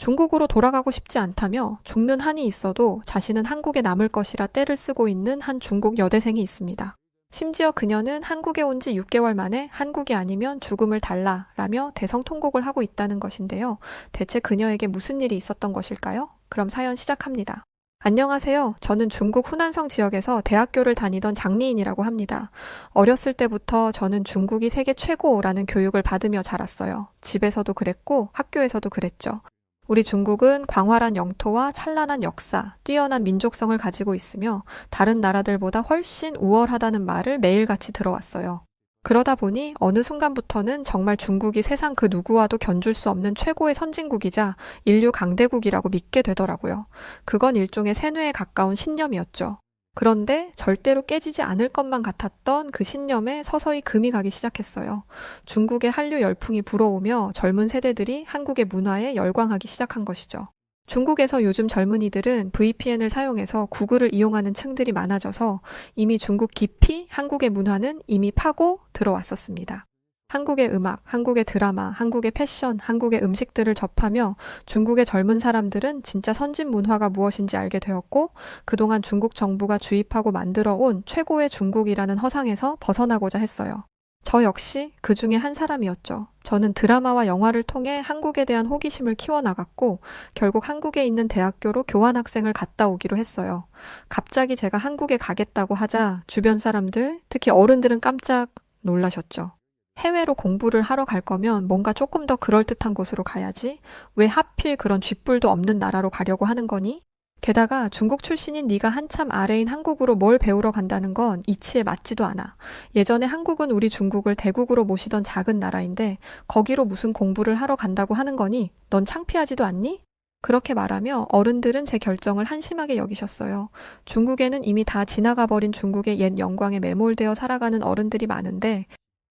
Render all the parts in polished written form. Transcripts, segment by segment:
중국으로 돌아가고 싶지 않다며 죽는 한이 있어도 자신은 한국에 남을 것이라 떼를 쓰고 있는 한 중국 여대생이 있습니다. 심지어 그녀는 한국에 온 지 6개월 만에 한국이 아니면 죽음을 달라라며 대성통곡을 하고 있다는 것인데요. 대체 그녀에게 무슨 일이 있었던 것일까요? 그럼 사연 시작합니다. 안녕하세요. 저는 중국 후난성 지역에서 대학교를 다니던 장리인이라고 합니다. 어렸을 때부터 저는 중국이 세계 최고라는 교육을 받으며 자랐어요. 집에서도 그랬고 학교에서도 그랬죠. 우리 중국은 광활한 영토와 찬란한 역사, 뛰어난 민족성을 가지고 있으며 다른 나라들보다 훨씬 우월하다는 말을 매일같이 들어왔어요. 그러다 보니 어느 순간부터는 정말 중국이 세상 그 누구와도 견줄 수 없는 최고의 선진국이자 인류 강대국이라고 믿게 되더라고요. 그건 일종의 세뇌에 가까운 신념이었죠. 그런데 절대로 깨지지 않을 것만 같았던 그 신념에 서서히 금이 가기 시작했어요. 중국의 한류 열풍이 불어오며 젊은 세대들이 한국의 문화에 열광하기 시작한 것이죠. 중국에서 요즘 젊은이들은 VPN을 사용해서 구글을 이용하는 층들이 많아져서 이미 중국 깊이 한국의 문화는 이미 파고 들어왔었습니다. 한국의 음악, 한국의 드라마, 한국의 패션, 한국의 음식들을 접하며 중국의 젊은 사람들은 진짜 선진 문화가 무엇인지 알게 되었고 그동안 중국 정부가 주입하고 만들어 온 최고의 중국이라는 허상에서 벗어나고자 했어요. 저 역시 그 중에 한 사람이었죠. 저는 드라마와 영화를 통해 한국에 대한 호기심을 키워나갔고 결국 한국에 있는 대학교로 교환학생을 갔다 오기로 했어요. 갑자기 제가 한국에 가겠다고 하자 주변 사람들, 특히 어른들은 깜짝 놀라셨죠. 해외로 공부를 하러 갈 거면 뭔가 조금 더 그럴듯한 곳으로 가야지. 왜 하필 그런 쥐뿔도 없는 나라로 가려고 하는 거니? 게다가 중국 출신인 네가 한참 아래인 한국으로 뭘 배우러 간다는 건 이치에 맞지도 않아. 예전에 한국은 우리 중국을 대국으로 모시던 작은 나라인데 거기로 무슨 공부를 하러 간다고 하는 거니? 넌 창피하지도 않니? 그렇게 말하며 어른들은 제 결정을 한심하게 여기셨어요. 중국에는 이미 다 지나가 버린 중국의 옛 영광에 매몰되어 살아가는 어른들이 많은데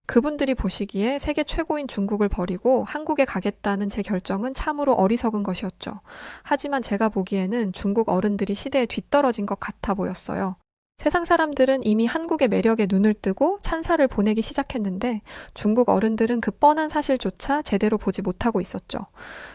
그분들이 보시기에 세계 최고인 중국을 버리고 한국에 가겠다는 제 결정은 참으로 어리석은 것이었죠. 하지만 제가 보기에는 중국 어른들이 시대에 뒤떨어진 것 같아 보였어요. 세상 사람들은 이미 한국의 매력에 눈을 뜨고 찬사를 보내기 시작했는데 중국 어른들은 그 뻔한 사실조차 제대로 보지 못하고 있었죠.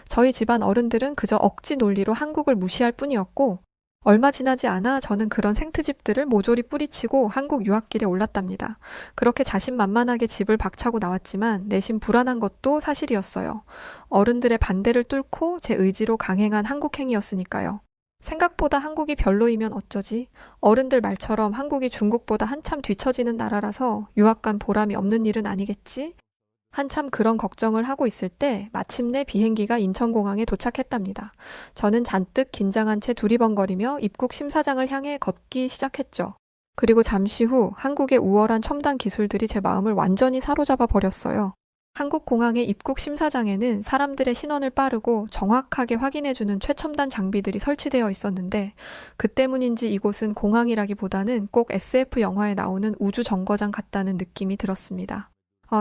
저희 집안 어른들은 그저 억지 논리로 한국을 무시할 뿐이었고 얼마 지나지 않아 저는 그런 생트집들을 모조리 뿌리치고 한국 유학길에 올랐답니다. 그렇게 자신만만하게 집을 박차고 나왔지만 내심 불안한 것도 사실이었어요. 어른들의 반대를 뚫고 제 의지로 강행한 한국행이었으니까요. 생각보다 한국이 별로이면 어쩌지? 어른들 말처럼 한국이 중국보다 한참 뒤처지는 나라라서 유학 간 보람이 없는 일은 아니겠지? 한참 그런 걱정을 하고 있을 때 마침내 비행기가 인천공항에 도착했답니다. 저는 잔뜩 긴장한 채 두리번거리며 입국 심사장을 향해 걷기 시작했죠. 그리고 잠시 후 한국의 우월한 첨단 기술들이 제 마음을 완전히 사로잡아 버렸어요. 한국 공항의 입국 심사장에는 사람들의 신원을 빠르고 정확하게 확인해주는 최첨단 장비들이 설치되어 있었는데 그 때문인지 이곳은 공항이라기보다는 꼭 SF 영화에 나오는 우주 정거장 같다는 느낌이 들었습니다.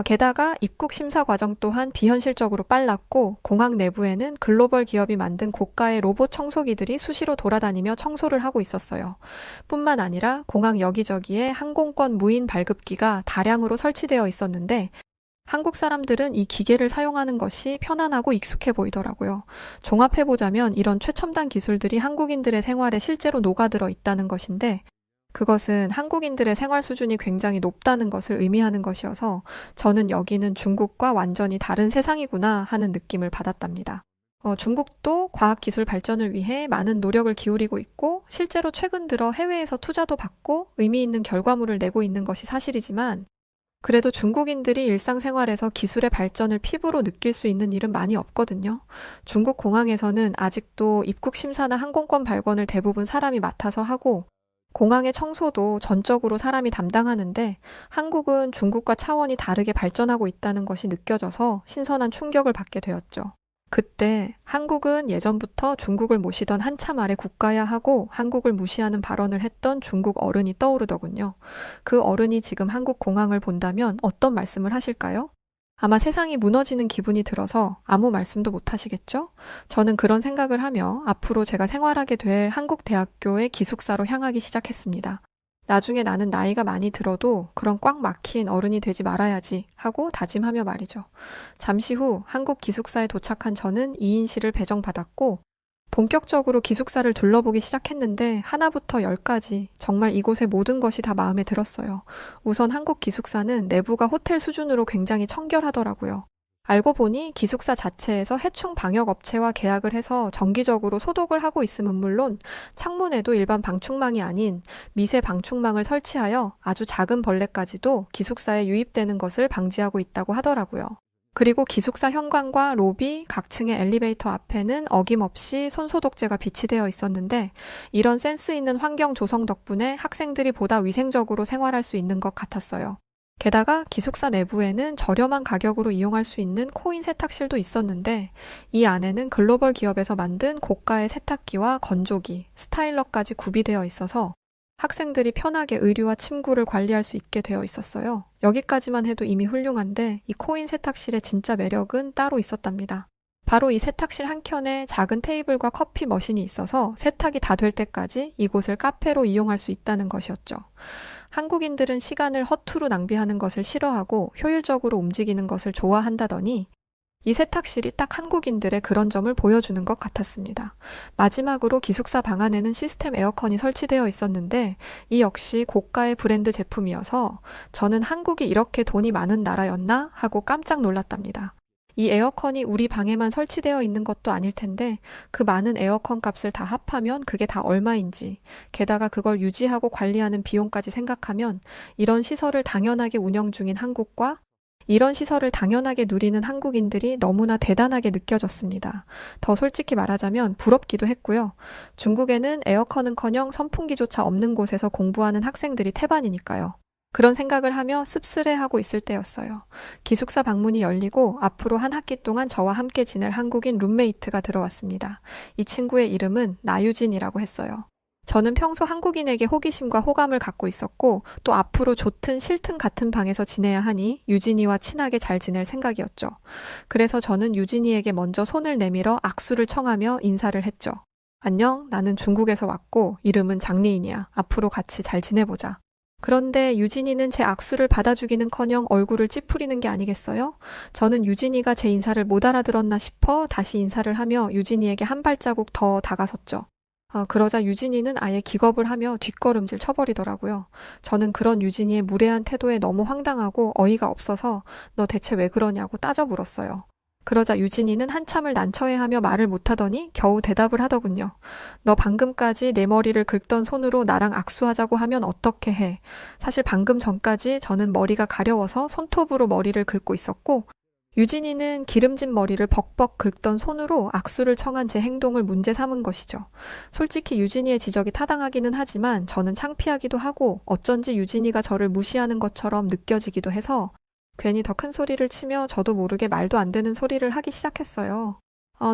게다가 입국 심사 과정 또한 비현실적으로 빨랐고 공항 내부에는 글로벌 기업이 만든 고가의 로봇 청소기들이 수시로 돌아다니며 청소를 하고 있었어요. 뿐만 아니라 공항 여기저기에 항공권 무인 발급기가 다량으로 설치되어 있었는데 한국 사람들은 이 기계를 사용하는 것이 편안하고 익숙해 보이더라고요. 종합해보자면 이런 최첨단 기술들이 한국인들의 생활에 실제로 녹아들어 있다는 것인데 그것은 한국인들의 생활 수준이 굉장히 높다는 것을 의미하는 것이어서 저는 여기는 중국과 완전히 다른 세상이구나 하는 느낌을 받았답니다. 중국도 과학기술 발전을 위해 많은 노력을 기울이고 있고 실제로 최근 들어 해외에서 투자도 받고 의미 있는 결과물을 내고 있는 것이 사실이지만 그래도 중국인들이 일상생활에서 기술의 발전을 피부로 느낄 수 있는 일은 많이 없거든요. 중국 공항에서는 아직도 입국 심사나 항공권 발권을 대부분 사람이 맡아서 하고 공항의 청소도 전적으로 사람이 담당하는데 한국은 중국과 차원이 다르게 발전하고 있다는 것이 느껴져서 신선한 충격을 받게 되었죠. 그때 한국은 예전부터 중국을 모시던 한참 아래 국가야 하고 한국을 무시하는 발언을 했던 중국 어른이 떠오르더군요. 그 어른이 지금 한국 공항을 본다면 어떤 말씀을 하실까요? 아마 세상이 무너지는 기분이 들어서 아무 말씀도 못 하시겠죠? 저는 그런 생각을 하며 앞으로 제가 생활하게 될 한국 대학교의 기숙사로 향하기 시작했습니다. 나중에 나는 나이가 많이 들어도 그런 꽉 막힌 어른이 되지 말아야지 하고 다짐하며 말이죠. 잠시 후 한국 기숙사에 도착한 저는 2인실을 배정받았고 본격적으로 기숙사를 둘러보기 시작했는데 하나부터 10까지 정말 이곳의 모든 것이 다 마음에 들었어요. 우선 한국 기숙사는 내부가 호텔 수준으로 굉장히 청결하더라고요. 알고 보니 기숙사 자체에서 해충 방역 업체와 계약을 해서 정기적으로 소독을 하고 있음은 물론 창문에도 일반 방충망이 아닌 미세 방충망을 설치하여 아주 작은 벌레까지도 기숙사에 유입되는 것을 방지하고 있다고 하더라고요. 그리고 기숙사 현관과 로비, 각 층의 엘리베이터 앞에는 어김없이 손소독제가 비치되어 있었는데 이런 센스 있는 환경 조성 덕분에 학생들이 보다 위생적으로 생활할 수 있는 것 같았어요. 게다가 기숙사 내부에는 저렴한 가격으로 이용할 수 있는 코인 세탁실도 있었는데 이 안에는 글로벌 기업에서 만든 고가의 세탁기와 건조기, 스타일러까지 구비되어 있어서 학생들이 편하게 의류와 침구를 관리할 수 있게 되어 있었어요. 여기까지만 해도 이미 훌륭한데 이 코인 세탁실의 진짜 매력은 따로 있었답니다. 바로 이 세탁실 한켠에 작은 테이블과 커피 머신이 있어서 세탁이 다 될 때까지 이곳을 카페로 이용할 수 있다는 것이었죠. 한국인들은 시간을 허투루 낭비하는 것을 싫어하고 효율적으로 움직이는 것을 좋아한다더니 이 세탁실이 딱 한국인들의 그런 점을 보여주는 것 같았습니다. 마지막으로 기숙사 방 안에는 시스템 에어컨이 설치되어 있었는데 이 역시 고가의 브랜드 제품이어서 저는 한국이 이렇게 돈이 많은 나라였나 하고 깜짝 놀랐답니다. 이 에어컨이 우리 방에만 설치되어 있는 것도 아닐 텐데 그 많은 에어컨 값을 다 합하면 그게 다 얼마인지, 게다가 그걸 유지하고 관리하는 비용까지 생각하면 이런 시설을 당연하게 운영 중인 한국과 이런 시설을 당연하게 누리는 한국인들이 너무나 대단하게 느껴졌습니다. 더 솔직히 말하자면 부럽기도 했고요. 중국에는 에어컨은커녕 선풍기조차 없는 곳에서 공부하는 학생들이 태반이니까요. 그런 생각을 하며 씁쓸해하고 있을 때였어요. 기숙사 방문이 열리고 앞으로 한 학기 동안 저와 함께 지낼 한국인 룸메이트가 들어왔습니다. 이 친구의 이름은 나유진이라고 했어요. 저는 평소 한국인에게 호기심과 호감을 갖고 있었고 또 앞으로 좋든 싫든 같은 방에서 지내야 하니 유진이와 친하게 잘 지낼 생각이었죠. 그래서 저는 유진이에게 먼저 손을 내밀어 악수를 청하며 인사를 했죠. 안녕, 나는 중국에서 왔고 이름은 장리인이야. 앞으로 같이 잘 지내보자. 그런데 유진이는 제 악수를 받아주기는커녕 얼굴을 찌푸리는 게 아니겠어요? 저는 유진이가 제 인사를 못 알아들었나 싶어 다시 인사를 하며 유진이에게 한 발자국 더 다가섰죠. 그러자 유진이는 아예 기겁을 하며 뒷걸음질 쳐버리더라고요. 저는 그런 유진이의 무례한 태도에 너무 황당하고 어이가 없어서 너 대체 왜 그러냐고 따져 물었어요. 그러자 유진이는 한참을 난처해하며 말을 못하더니 겨우 대답을 하더군요. 너 방금까지 내 머리를 긁던 손으로 나랑 악수하자고 하면 어떻게 해? 사실 방금 전까지 저는 머리가 가려워서 손톱으로 머리를 긁고 있었고 유진이는 기름진 머리를 벅벅 긁던 손으로 악수를 청한 제 행동을 문제 삼은 것이죠. 솔직히 유진이의 지적이 타당하기는 하지만 저는 창피하기도 하고 어쩐지 유진이가 저를 무시하는 것처럼 느껴지기도 해서 괜히 더 큰 소리를 치며 저도 모르게 말도 안 되는 소리를 하기 시작했어요.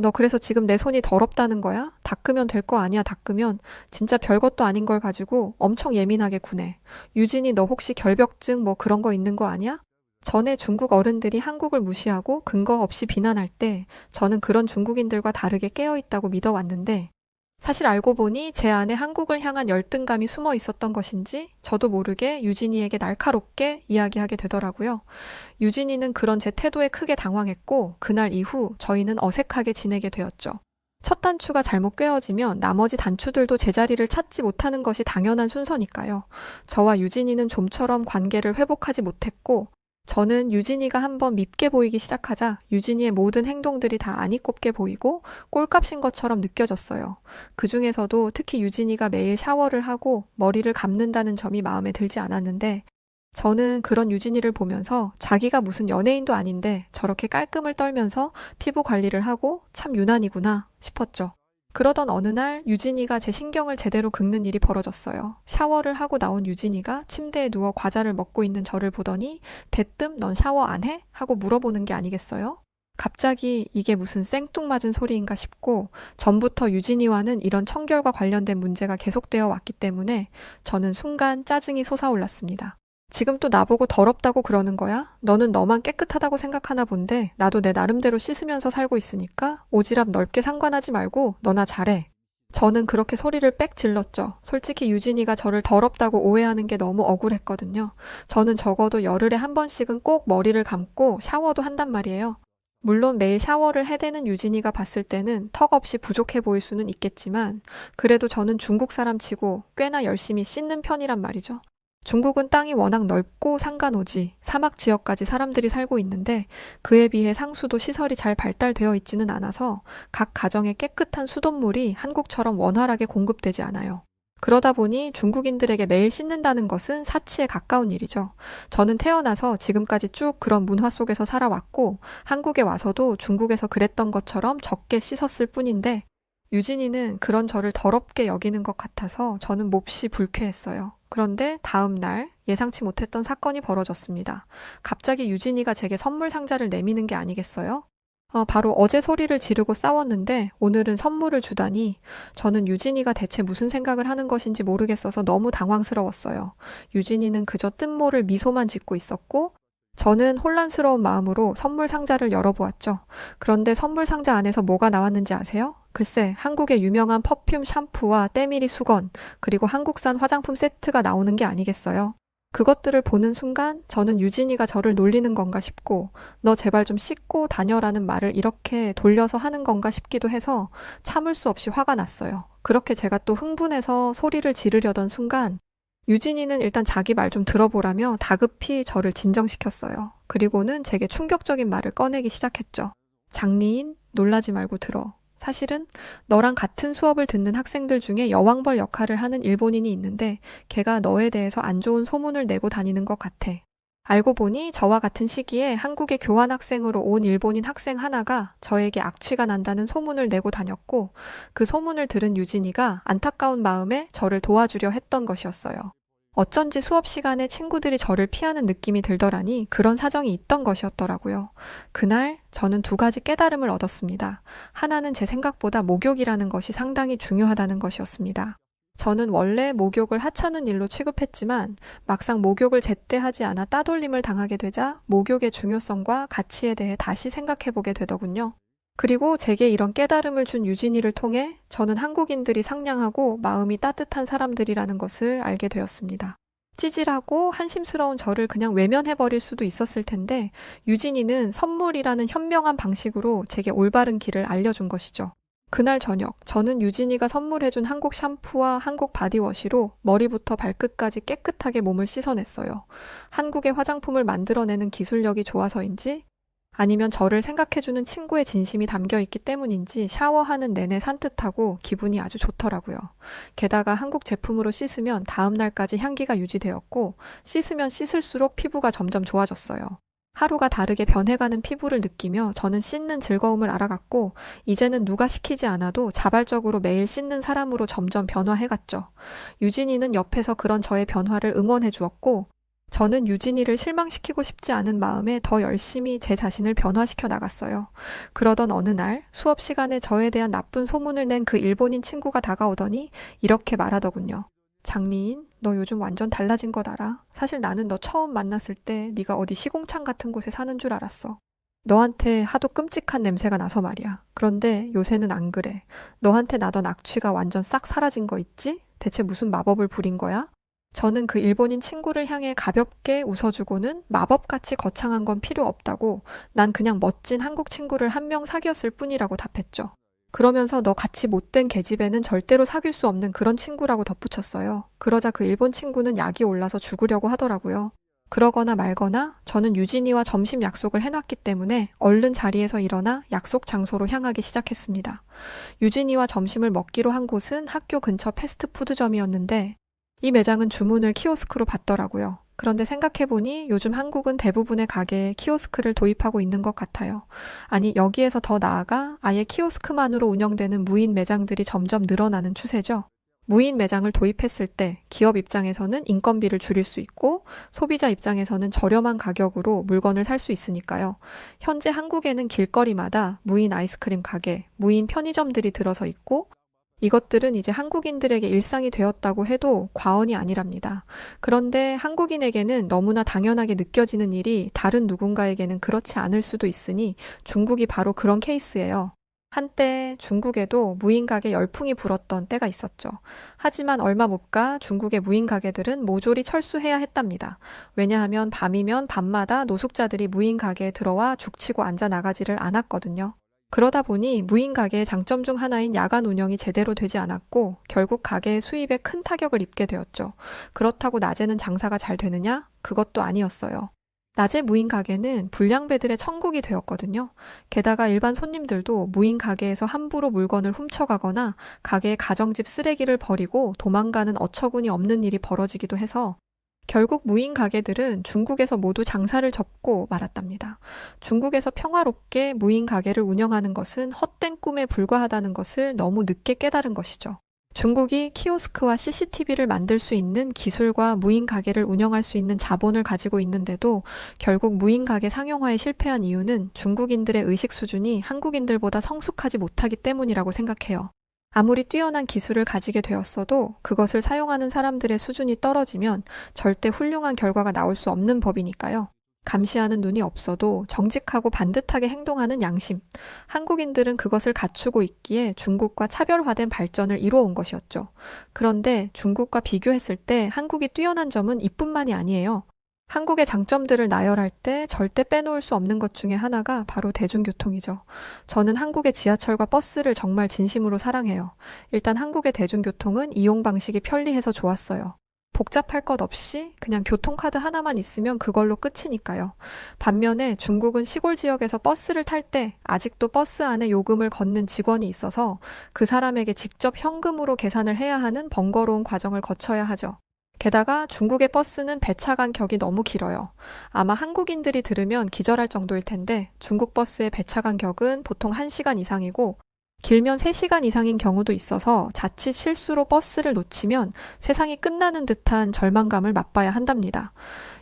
너 그래서 지금 내 손이 더럽다는 거야? 닦으면 될 거 아니야, 닦으면. 진짜 별것도 아닌 걸 가지고 엄청 예민하게 구네. 유진이 너 혹시 결벽증 뭐 그런 거 있는 거 아니야? 전에 중국 어른들이 한국을 무시하고 근거 없이 비난할 때 저는 그런 중국인들과 다르게 깨어있다고 믿어왔는데 사실 알고 보니 제 안에 한국을 향한 열등감이 숨어 있었던 것인지 저도 모르게 유진이에게 날카롭게 이야기하게 되더라고요. 유진이는 그런 제 태도에 크게 당황했고 그날 이후 저희는 어색하게 지내게 되었죠. 첫 단추가 잘못 꿰어지면 나머지 단추들도 제자리를 찾지 못하는 것이 당연한 순서니까요. 저와 유진이는 좀처럼 관계를 회복하지 못했고 저는 유진이가 한번 밉게 보이기 시작하자 유진이의 모든 행동들이 다 아니 꼽게 보이고 꼴값인 것처럼 느껴졌어요. 그 중에서도 특히 유진이가 매일 샤워를 하고 머리를 감는다는 점이 마음에 들지 않았는데 저는 그런 유진이를 보면서 자기가 무슨 연예인도 아닌데 저렇게 깔끔을 떨면서 피부 관리를 하고 참 유난이구나 싶었죠. 그러던 어느 날 유진이가 제 신경을 제대로 긁는 일이 벌어졌어요. 샤워를 하고 나온 유진이가 침대에 누워 과자를 먹고 있는 저를 보더니 대뜸 넌 샤워 안 해? 하고 물어보는 게 아니겠어요? 갑자기 이게 무슨 생뚱맞은 소리인가 싶고 전부터 유진이와는 이런 청결과 관련된 문제가 계속되어 왔기 때문에 저는 순간 짜증이 솟아올랐습니다. 지금 또 나보고 더럽다고 그러는 거야? 너는 너만 깨끗하다고 생각하나 본데 나도 내 나름대로 씻으면서 살고 있으니까 오지랖 넓게 상관하지 말고 너나 잘해. 저는 그렇게 소리를 빽 질렀죠. 솔직히 유진이가 저를 더럽다고 오해하는 게 너무 억울했거든요. 저는 적어도 열흘에 한 번씩은 꼭 머리를 감고 샤워도 한단 말이에요. 물론 매일 샤워를 해대는 유진이가 봤을 때는 턱없이 부족해 보일 수는 있겠지만 그래도 저는 중국 사람 치고 꽤나 열심히 씻는 편이란 말이죠. 중국은 땅이 워낙 넓고 산간오지, 사막 지역까지 사람들이 살고 있는데 그에 비해 상수도 시설이 잘 발달되어 있지는 않아서 각 가정에 깨끗한 수돗물이 한국처럼 원활하게 공급되지 않아요. 그러다 보니 중국인들에게 매일 씻는다는 것은 사치에 가까운 일이죠. 저는 태어나서 지금까지 쭉 그런 문화 속에서 살아왔고 한국에 와서도 중국에서 그랬던 것처럼 적게 씻었을 뿐인데 유진이는 그런 저를 더럽게 여기는 것 같아서 저는 몹시 불쾌했어요. 그런데 다음 날 예상치 못했던 사건이 벌어졌습니다. 갑자기 유진이가 제게 선물 상자를 내미는 게 아니겠어요? 바로 어제 소리를 지르고 싸웠는데 오늘은 선물을 주다니 저는 유진이가 대체 무슨 생각을 하는 것인지 모르겠어서 너무 당황스러웠어요. 유진이는 그저 뜬모를 미소만 짓고 있었고 저는 혼란스러운 마음으로 선물 상자를 열어보았죠. 그런데 선물 상자 안에서 뭐가 나왔는지 아세요? 글쎄, 한국의 유명한 퍼퓸 샴푸와 때밀이 수건, 그리고 한국산 화장품 세트가 나오는 게 아니겠어요? 그것들을 보는 순간 저는 유진이가 저를 놀리는 건가 싶고 너 제발 좀 씻고 다녀라는 말을 이렇게 돌려서 하는 건가 싶기도 해서 참을 수 없이 화가 났어요. 그렇게 제가 또 흥분해서 소리를 지르려던 순간 유진이는 일단 자기 말 좀 들어보라며 다급히 저를 진정시켰어요. 그리고는 제게 충격적인 말을 꺼내기 시작했죠. 장리인, 놀라지 말고 들어. 사실은 너랑 같은 수업을 듣는 학생들 중에 여왕벌 역할을 하는 일본인이 있는데 걔가 너에 대해서 안 좋은 소문을 내고 다니는 것 같아. 알고 보니 저와 같은 시기에 한국에 교환학생으로 온 일본인 학생 하나가 저에게 악취가 난다는 소문을 내고 다녔고 그 소문을 들은 유진이가 안타까운 마음에 저를 도와주려 했던 것이었어요. 어쩐지 수업 시간에 친구들이 저를 피하는 느낌이 들더라니 그런 사정이 있던 것이었더라고요. 그날 저는 두 가지 깨달음을 얻었습니다. 하나는 제 생각보다 목욕이라는 것이 상당히 중요하다는 것이었습니다. 저는 원래 목욕을 하찮은 일로 취급했지만 막상 목욕을 제때 하지 않아 따돌림을 당하게 되자 목욕의 중요성과 가치에 대해 다시 생각해보게 되더군요. 그리고 제게 이런 깨달음을 준 유진이를 통해 저는 한국인들이 상냥하고 마음이 따뜻한 사람들이라는 것을 알게 되었습니다. 찌질하고 한심스러운 저를 그냥 외면해버릴 수도 있었을 텐데 유진이는 선물이라는 현명한 방식으로 제게 올바른 길을 알려준 것이죠. 그날 저녁 저는 유진이가 선물해준 한국 샴푸와 한국 바디워시로 머리부터 발끝까지 깨끗하게 몸을 씻어냈어요. 한국의 화장품을 만들어내는 기술력이 좋아서인지 아니면 저를 생각해주는 친구의 진심이 담겨있기 때문인지 샤워하는 내내 산뜻하고 기분이 아주 좋더라고요. 게다가 한국 제품으로 씻으면 다음 날까지 향기가 유지되었고 씻으면 씻을수록 피부가 점점 좋아졌어요. 하루가 다르게 변해가는 피부를 느끼며 저는 씻는 즐거움을 알아갔고 이제는 누가 시키지 않아도 자발적으로 매일 씻는 사람으로 점점 변화해갔죠. 유진이는 옆에서 그런 저의 변화를 응원해 주었고 저는 유진이를 실망시키고 싶지 않은 마음에 더 열심히 제 자신을 변화시켜 나갔어요. 그러던 어느 날 수업 시간에 저에 대한 나쁜 소문을 낸 그 일본인 친구가 다가오더니 이렇게 말하더군요. 장리인, 너 요즘 완전 달라진 것 알아? 사실 나는 너 처음 만났을 때 네가 어디 시공창 같은 곳에 사는 줄 알았어. 너한테 하도 끔찍한 냄새가 나서 말이야. 그런데 요새는 안 그래. 너한테 나던 악취가 완전 싹 사라진 거 있지? 대체 무슨 마법을 부린 거야? 저는 그 일본인 친구를 향해 가볍게 웃어주고는 마법같이 거창한 건 필요 없다고 난 그냥 멋진 한국 친구를 한 명 사귀었을 뿐이라고 답했죠. 그러면서 너 같이 못된 계집애는 절대로 사귈 수 없는 그런 친구라고 덧붙였어요. 그러자 그 일본 친구는 약이 올라서 죽으려고 하더라고요. 그러거나 말거나 저는 유진이와 점심 약속을 해놨기 때문에 얼른 자리에서 일어나 약속 장소로 향하기 시작했습니다. 유진이와 점심을 먹기로 한 곳은 학교 근처 패스트푸드점이었는데 이 매장은 주문을 키오스크로 받더라고요. 그런데 생각해보니 요즘 한국은 대부분의 가게에 키오스크를 도입하고 있는 것 같아요. 아니, 여기에서 더 나아가 아예 키오스크만으로 운영되는 무인 매장들이 점점 늘어나는 추세죠. 무인 매장을 도입했을 때 기업 입장에서는 인건비를 줄일 수 있고 소비자 입장에서는 저렴한 가격으로 물건을 살 수 있으니까요. 현재 한국에는 길거리마다 무인 아이스크림 가게, 무인 편의점들이 들어서 있고 이것들은 이제 한국인들에게 일상이 되었다고 해도 과언이 아니랍니다. 그런데 한국인에게는 너무나 당연하게 느껴지는 일이 다른 누군가에게는 그렇지 않을 수도 있으니 중국이 바로 그런 케이스예요. 한때 중국에도 무인 가게 열풍이 불었던 때가 있었죠. 하지만 얼마 못 가 중국의 무인 가게들은 모조리 철수해야 했답니다. 왜냐하면 밤이면 밤마다 노숙자들이 무인 가게에 들어와 죽치고 앉아 나가지를 않았거든요. 그러다 보니 무인 가게의 장점 중 하나인 야간 운영이 제대로 되지 않았고 결국 가게의 수입에 큰 타격을 입게 되었죠. 그렇다고 낮에는 장사가 잘 되느냐? 그것도 아니었어요. 낮에 무인 가게는 불량배들의 천국이 되었거든요. 게다가 일반 손님들도 무인 가게에서 함부로 물건을 훔쳐가거나 가게의 가정집 쓰레기를 버리고 도망가는 어처구니 없는 일이 벌어지기도 해서 결국 무인 가게들은 중국에서 모두 장사를 접고 말았답니다. 중국에서 평화롭게 무인 가게를 운영하는 것은 헛된 꿈에 불과하다는 것을 너무 늦게 깨달은 것이죠. 중국이 키오스크와 CCTV를 만들 수 있는 기술과 무인 가게를 운영할 수 있는 자본을 가지고 있는데도 결국 무인 가게 상용화에 실패한 이유는 중국인들의 의식 수준이 한국인들보다 성숙하지 못하기 때문이라고 생각해요. 아무리 뛰어난 기술을 가지게 되었어도 그것을 사용하는 사람들의 수준이 떨어지면 절대 훌륭한 결과가 나올 수 없는 법이니까요. 감시하는 눈이 없어도 정직하고 반듯하게 행동하는 양심. 한국인들은 그것을 갖추고 있기에 중국과 차별화된 발전을 이루어온 것이었죠. 그런데 중국과 비교했을 때 한국이 뛰어난 점은 이뿐만이 아니에요. 한국의 장점들을 나열할 때 절대 빼놓을 수 없는 것 중에 하나가 바로 대중교통이죠. 저는 한국의 지하철과 버스를 정말 진심으로 사랑해요. 일단 한국의 대중교통은 이용 방식이 편리해서 좋았어요. 복잡할 것 없이 그냥 교통카드 하나만 있으면 그걸로 끝이니까요. 반면에 중국은 시골 지역에서 버스를 탈 때 아직도 버스 안에 요금을 걷는 직원이 있어서 그 사람에게 직접 현금으로 계산을 해야 하는 번거로운 과정을 거쳐야 하죠. 게다가 중국의 버스는 배차 간격이 너무 길어요. 아마 한국인들이 들으면 기절할 정도일 텐데 중국 버스의 배차 간격은 보통 1시간 이상이고 길면 3시간 이상인 경우도 있어서 자칫 실수로 버스를 놓치면 세상이 끝나는 듯한 절망감을 맛봐야 한답니다.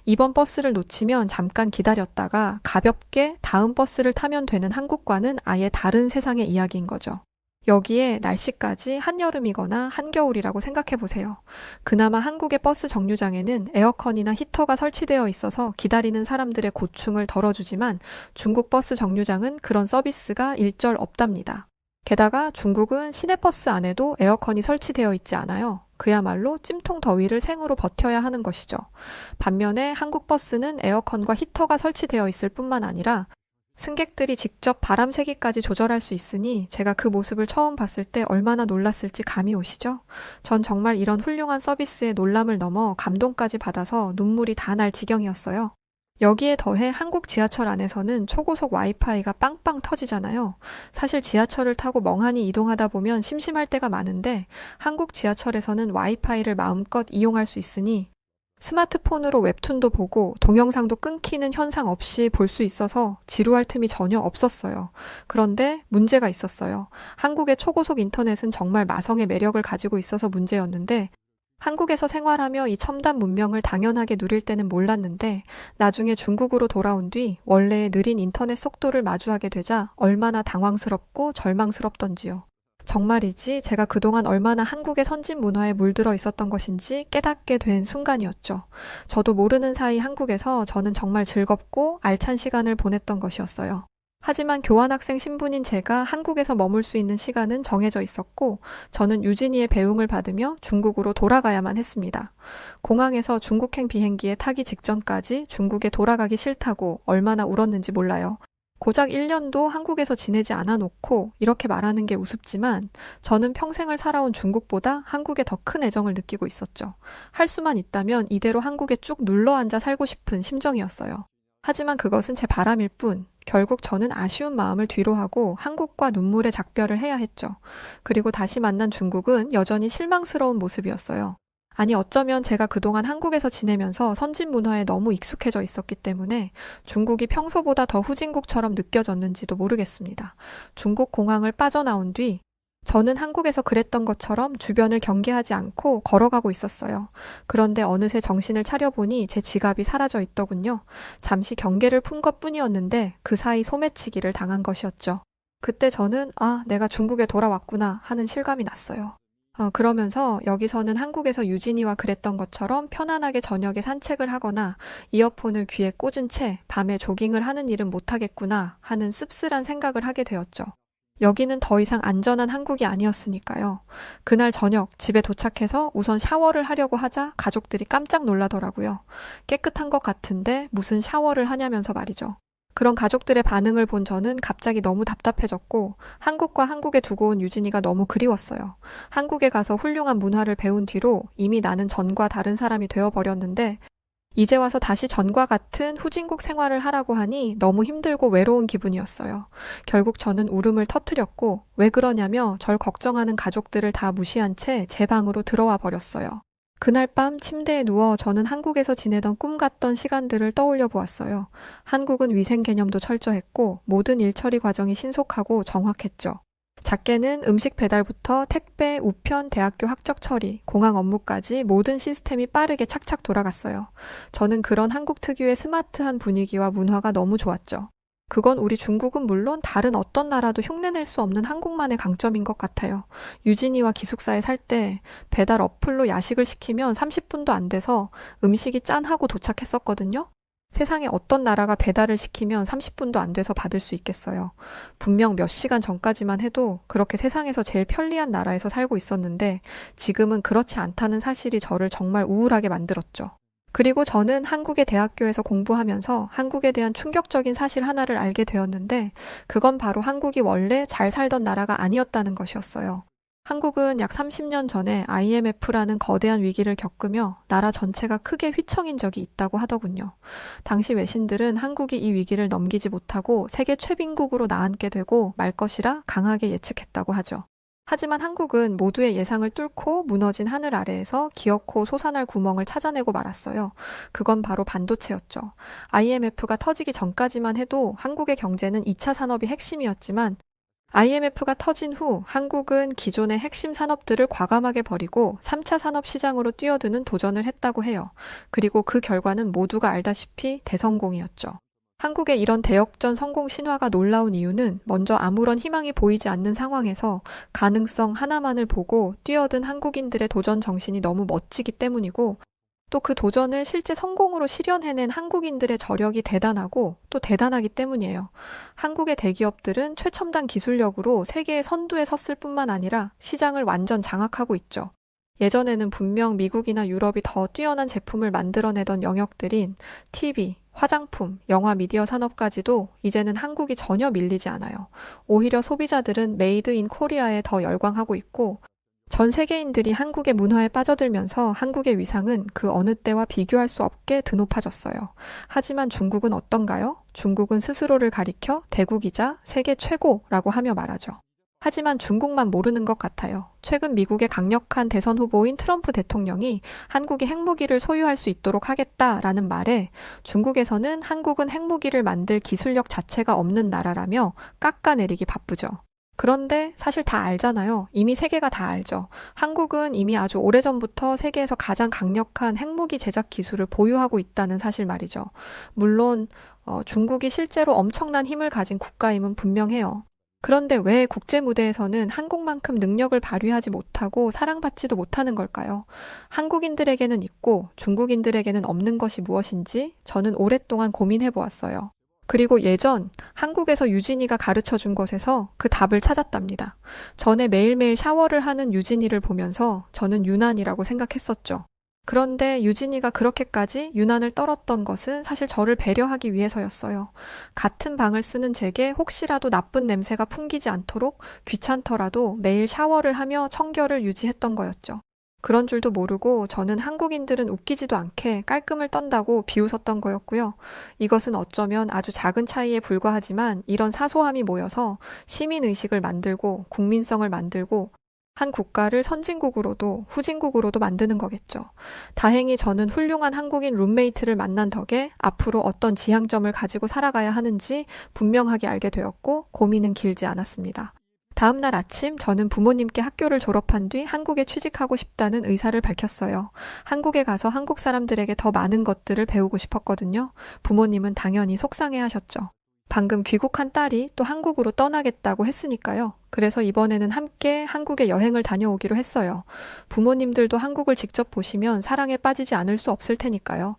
이번 버스를 놓치면 잠깐 기다렸다가 가볍게 다음 버스를 타면 되는 한국과는 아예 다른 세상의 이야기인 거죠. 여기에 날씨까지 한여름이거나 한겨울이라고 생각해 보세요. 그나마 한국의 버스 정류장에는 에어컨이나 히터가 설치되어 있어서 기다리는 사람들의 고충을 덜어주지만 중국 버스 정류장은 그런 서비스가 일절 없답니다. 게다가 중국은 시내버스 안에도 에어컨이 설치되어 있지 않아요. 그야말로 찜통 더위를 생으로 버텨야 하는 것이죠. 반면에 한국 버스는 에어컨과 히터가 설치되어 있을 뿐만 아니라 승객들이 직접 바람 세기까지 조절할 수 있으니 제가 그 모습을 처음 봤을 때 얼마나 놀랐을지 감이 오시죠? 전 정말 이런 훌륭한 서비스에 놀람을 넘어 감동까지 받아서 눈물이 다 날 지경이었어요. 여기에 더해 한국 지하철 안에서는 초고속 와이파이가 빵빵 터지잖아요. 사실 지하철을 타고 멍하니 이동하다 보면 심심할 때가 많은데 한국 지하철에서는 와이파이를 마음껏 이용할 수 있으니 스마트폰으로 웹툰도 보고 동영상도 끊기는 현상 없이 볼 수 있어서 지루할 틈이 전혀 없었어요. 그런데 문제가 있었어요. 한국의 초고속 인터넷은 정말 마성의 매력을 가지고 있어서 문제였는데 한국에서 생활하며 이 첨단 문명을 당연하게 누릴 때는 몰랐는데 나중에 중국으로 돌아온 뒤 원래의 느린 인터넷 속도를 마주하게 되자 얼마나 당황스럽고 절망스럽던지요. 정말이지 제가 그동안 얼마나 한국의 선진 문화에 물들어 있었던 것인지 깨닫게 된 순간이었죠. 저도 모르는 사이 한국에서 저는 정말 즐겁고 알찬 시간을 보냈던 것이었어요. 하지만 교환학생 신분인 제가 한국에서 머물 수 있는 시간은 정해져 있었고 저는 유진이의 배웅을 받으며 중국으로 돌아가야만 했습니다. 공항에서 중국행 비행기에 타기 직전까지 중국에 돌아가기 싫다고 얼마나 울었는지 몰라요. 고작 1년도 한국에서 지내지 않아 놓고 이렇게 말하는 게 우습지만 저는 평생을 살아온 중국보다 한국에 더 큰 애정을 느끼고 있었죠. 할 수만 있다면 이대로 한국에 쭉 눌러앉아 살고 싶은 심정이었어요. 하지만 그것은 제 바람일 뿐 결국 저는 아쉬운 마음을 뒤로하고 한국과 눈물의 작별을 해야 했죠. 그리고 다시 만난 중국은 여전히 실망스러운 모습이었어요. 아니 어쩌면 제가 그동안 한국에서 지내면서 선진 문화에 너무 익숙해져 있었기 때문에 중국이 평소보다 더 후진국처럼 느껴졌는지도 모르겠습니다. 중국 공항을 빠져나온 뒤 저는 한국에서 그랬던 것처럼 주변을 경계하지 않고 걸어가고 있었어요. 그런데 어느새 정신을 차려보니 제 지갑이 사라져 있더군요. 잠시 경계를 푼 것뿐이었는데 그 사이 소매치기를 당한 것이었죠. 그때 저는 내가 중국에 돌아왔구나 하는 실감이 났어요. 그러면서 여기서는 한국에서 유진이와 그랬던 것처럼 편안하게 저녁에 산책을 하거나 이어폰을 귀에 꽂은 채 밤에 조깅을 하는 일은 못하겠구나 하는 씁쓸한 생각을 하게 되었죠. 여기는 더 이상 안전한 한국이 아니었으니까요. 그날 저녁 집에 도착해서 우선 샤워를 하려고 하자 가족들이 깜짝 놀라더라고요. 깨끗한 것 같은데 무슨 샤워를 하냐면서 말이죠. 그런 가족들의 반응을 본 저는 갑자기 너무 답답해졌고 한국과 한국에 두고 온 유진이가 너무 그리웠어요. 한국에 가서 훌륭한 문화를 배운 뒤로 이미 나는 전과 다른 사람이 되어버렸는데 이제 와서 다시 전과 같은 후진국 생활을 하라고 하니 너무 힘들고 외로운 기분이었어요. 결국 저는 울음을 터뜨렸고 왜 그러냐며 절 걱정하는 가족들을 다 무시한 채 제 방으로 들어와 버렸어요. 그날 밤 침대에 누워 저는 한국에서 지내던 꿈 같던 시간들을 떠올려 보았어요. 한국은 위생 개념도 철저했고 모든 일처리 과정이 신속하고 정확했죠. 작게는 음식 배달부터 택배, 우편, 대학교 학적 처리, 공항 업무까지 모든 시스템이 빠르게 착착 돌아갔어요. 저는 그런 한국 특유의 스마트한 분위기와 문화가 너무 좋았죠. 그건 우리 중국은 물론 다른 어떤 나라도 흉내낼 수 없는 한국만의 강점인 것 같아요. 유진이와 기숙사에 살 때 배달 어플로 야식을 시키면 30분도 안 돼서 음식이 짠하고 도착했었거든요. 세상에 어떤 나라가 배달을 시키면 30분도 안 돼서 받을 수 있겠어요. 분명 몇 시간 전까지만 해도 그렇게 세상에서 제일 편리한 나라에서 살고 있었는데 지금은 그렇지 않다는 사실이 저를 정말 우울하게 만들었죠. 그리고 저는 한국의 대학교에서 공부하면서 한국에 대한 충격적인 사실 하나를 알게 되었는데 그건 바로 한국이 원래 잘 살던 나라가 아니었다는 것이었어요. 한국은 약 30년 전에 IMF라는 거대한 위기를 겪으며 나라 전체가 크게 휘청인 적이 있다고 하더군요. 당시 외신들은 한국이 이 위기를 넘기지 못하고 세계 최빈국으로 나앉게 되고 말 것이라 강하게 예측했다고 하죠. 하지만 한국은 모두의 예상을 뚫고 무너진 하늘 아래에서 기어코 솟아날 구멍을 찾아내고 말았어요. 그건 바로 반도체였죠. IMF가 터지기 전까지만 해도 한국의 경제는 2차 산업이 핵심이었지만 IMF가 터진 후 한국은 기존의 핵심 산업들을 과감하게 버리고 3차 산업 시장으로 뛰어드는 도전을 했다고 해요. 그리고 그 결과는 모두가 알다시피 대성공이었죠. 한국의 이런 대역전 성공 신화가 놀라운 이유는 먼저 아무런 희망이 보이지 않는 상황에서 가능성 하나만을 보고 뛰어든 한국인들의 도전 정신이 너무 멋지기 때문이고 또 그 도전을 실제 성공으로 실현해낸 한국인들의 저력이 대단하고 또 대단하기 때문이에요. 한국의 대기업들은 최첨단 기술력으로 세계의 선두에 섰을 뿐만 아니라 시장을 완전 장악하고 있죠. 예전에는 분명 미국이나 유럽이 더 뛰어난 제품을 만들어내던 영역들인 TV, 화장품, 영화 미디어 산업까지도 이제는 한국이 전혀 밀리지 않아요. 오히려 소비자들은 메이드 인 코리아에 더 열광하고 있고 전 세계인들이 한국의 문화에 빠져들면서 한국의 위상은 그 어느 때와 비교할 수 없게 드높아졌어요. 하지만 중국은 어떤가요? 중국은 스스로를 가리켜 대국이자 세계 최고라고 하며 말하죠. 하지만 중국만 모르는 것 같아요. 최근 미국의 강력한 대선 후보인 트럼프 대통령이 한국이 핵무기를 소유할 수 있도록 하겠다라는 말에 중국에서는 한국은 핵무기를 만들 기술력 자체가 없는 나라라며 깎아내리기 바쁘죠. 그런데 사실 다 알잖아요. 이미 세계가 다 알죠. 한국은 이미 아주 오래전부터 세계에서 가장 강력한 핵무기 제작 기술을 보유하고 있다는 사실 말이죠. 물론 중국이 실제로 엄청난 힘을 가진 국가임은 분명해요. 그런데 왜 국제 무대에서는 한국만큼 능력을 발휘하지 못하고 사랑받지도 못하는 걸까요? 한국인들에게는 있고 중국인들에게는 없는 것이 무엇인지 저는 오랫동안 고민해 보았어요. 그리고 예전 한국에서 유진이가 가르쳐 준 것에서 그 답을 찾았답니다. 전에 매일매일 샤워를 하는 유진이를 보면서 저는 유난이라고 생각했었죠. 그런데 유진이가 그렇게까지 유난을 떨었던 것은 사실 저를 배려하기 위해서였어요. 같은 방을 쓰는 제게 혹시라도 나쁜 냄새가 풍기지 않도록 귀찮더라도 매일 샤워를 하며 청결을 유지했던 거였죠. 그런 줄도 모르고 저는 한국인들은 웃기지도 않게 깔끔을 떤다고 비웃었던 거였고요. 이것은 어쩌면 아주 작은 차이에 불과하지만 이런 사소함이 모여서 시민의식을 만들고 국민성을 만들고 한 국가를 선진국으로도 후진국으로도 만드는 거겠죠. 다행히 저는 훌륭한 한국인 룸메이트를 만난 덕에 앞으로 어떤 지향점을 가지고 살아가야 하는지 분명하게 알게 되었고 고민은 길지 않았습니다. 다음 날 아침 저는 부모님께 학교를 졸업한 뒤 한국에 취직하고 싶다는 의사를 밝혔어요. 한국에 가서 한국 사람들에게 더 많은 것들을 배우고 싶었거든요. 부모님은 당연히 속상해하셨죠. 방금 귀국한 딸이 또 한국으로 떠나겠다고 했으니까요. 그래서 이번에는 함께 한국에 여행을 다녀오기로 했어요. 부모님들도 한국을 직접 보시면 사랑에 빠지지 않을 수 없을 테니까요.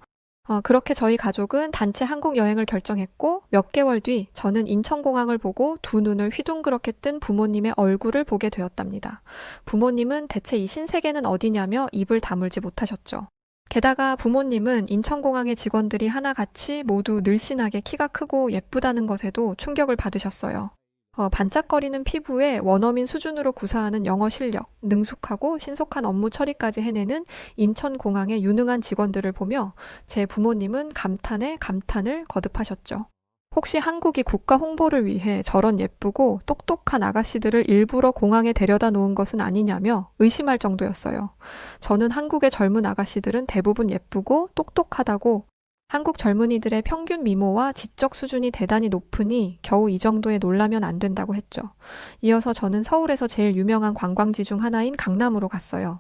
그렇게 저희 가족은 단체 한국 여행을 결정했고 몇 개월 뒤 저는 인천공항을 보고 두 눈을 휘둥그렇게 뜬 부모님의 얼굴을 보게 되었답니다. 부모님은 대체 이 신세계는 어디냐며 입을 다물지 못하셨죠. 게다가 부모님은 인천공항의 직원들이 하나같이 모두 늘씬하게 키가 크고 예쁘다는 것에도 충격을 받으셨어요. 반짝거리는 피부에 원어민 수준으로 구사하는 영어 실력, 능숙하고 신속한 업무 처리까지 해내는 인천공항의 유능한 직원들을 보며 제 부모님은 감탄에 감탄을 거듭하셨죠. 혹시 한국이 국가 홍보를 위해 저런 예쁘고 똑똑한 아가씨들을 일부러 공항에 데려다 놓은 것은 아니냐며 의심할 정도였어요. 저는 한국의 젊은 아가씨들은 대부분 예쁘고 똑똑하다고, 한국 젊은이들의 평균 미모와 지적 수준이 대단히 높으니 겨우 이 정도에 놀라면 안 된다고 했죠. 이어서 저는 서울에서 제일 유명한 관광지 중 하나인 강남으로 갔어요.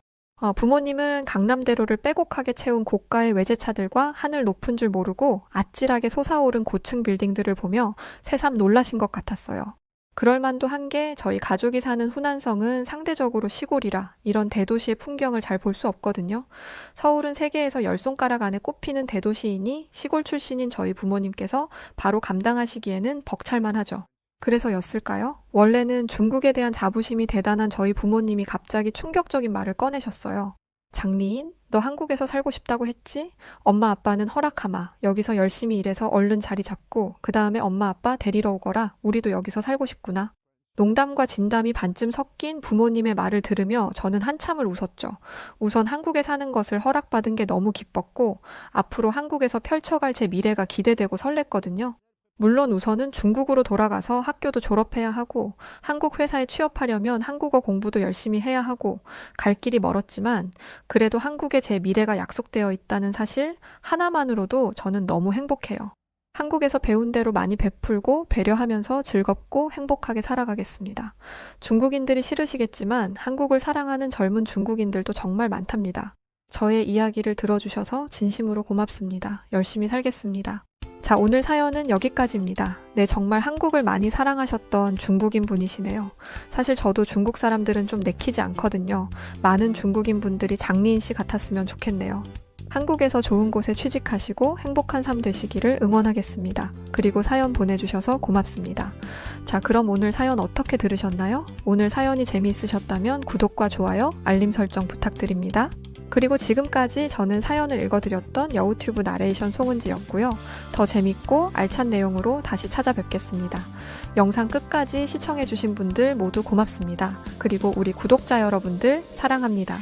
부모님은 강남대로를 빼곡하게 채운 고가의 외제차들과 하늘 높은 줄 모르고 아찔하게 솟아오른 고층 빌딩들을 보며 새삼 놀라신 것 같았어요. 그럴만도 한 게 저희 가족이 사는 후난성은 상대적으로 시골이라 이런 대도시의 풍경을 잘 볼 수 없거든요. 서울은 세계에서 10손가락 안에 꼽히는 대도시이니 시골 출신인 저희 부모님께서 바로 감당하시기에는 벅찰만 하죠. 그래서였을까요? 원래는 중국에 대한 자부심이 대단한 저희 부모님이 갑자기 충격적인 말을 꺼내셨어요. 장리인, 너 한국에서 살고 싶다고 했지? 엄마 아빠는 허락하마. 여기서 열심히 일해서 얼른 자리 잡고 그 다음에 엄마 아빠 데리러 오거라. 우리도 여기서 살고 싶구나. 농담과 진담이 반쯤 섞인 부모님의 말을 들으며 저는 한참을 웃었죠. 우선 한국에 사는 것을 허락받은 게 너무 기뻤고 앞으로 한국에서 펼쳐갈 제 미래가 기대되고 설렜거든요. 물론 우선은 중국으로 돌아가서 학교도 졸업해야 하고 한국 회사에 취업하려면 한국어 공부도 열심히 해야 하고 갈 길이 멀었지만 그래도 한국에 제 미래가 약속되어 있다는 사실 하나만으로도 저는 너무 행복해요. 한국에서 배운 대로 많이 베풀고 배려하면서 즐겁고 행복하게 살아가겠습니다. 중국인들이 싫으시겠지만 한국을 사랑하는 젊은 중국인들도 정말 많답니다. 저의 이야기를 들어주셔서 진심으로 고맙습니다. 열심히 살겠습니다. 자, 오늘 사연은 여기까지입니다. 네, 정말 한국을 많이 사랑하셨던 중국인 분이시네요. 사실 저도 중국 사람들은 좀 내키지 않거든요. 많은 중국인 분들이 장리인 씨 같았으면 좋겠네요. 한국에서 좋은 곳에 취직하시고 행복한 삶 되시기를 응원하겠습니다. 그리고 사연 보내주셔서 고맙습니다. 자, 그럼 오늘 사연 어떻게 들으셨나요? 오늘 사연이 재미있으셨다면 구독과 좋아요, 알림 설정 부탁드립니다. 그리고 지금까지 저는 사연을 읽어드렸던 여우튜브 나레이션 송은지였고요. 더 재밌고 알찬 내용으로 다시 찾아뵙겠습니다. 영상 끝까지 시청해주신 분들 모두 고맙습니다. 그리고 우리 구독자 여러분들 사랑합니다.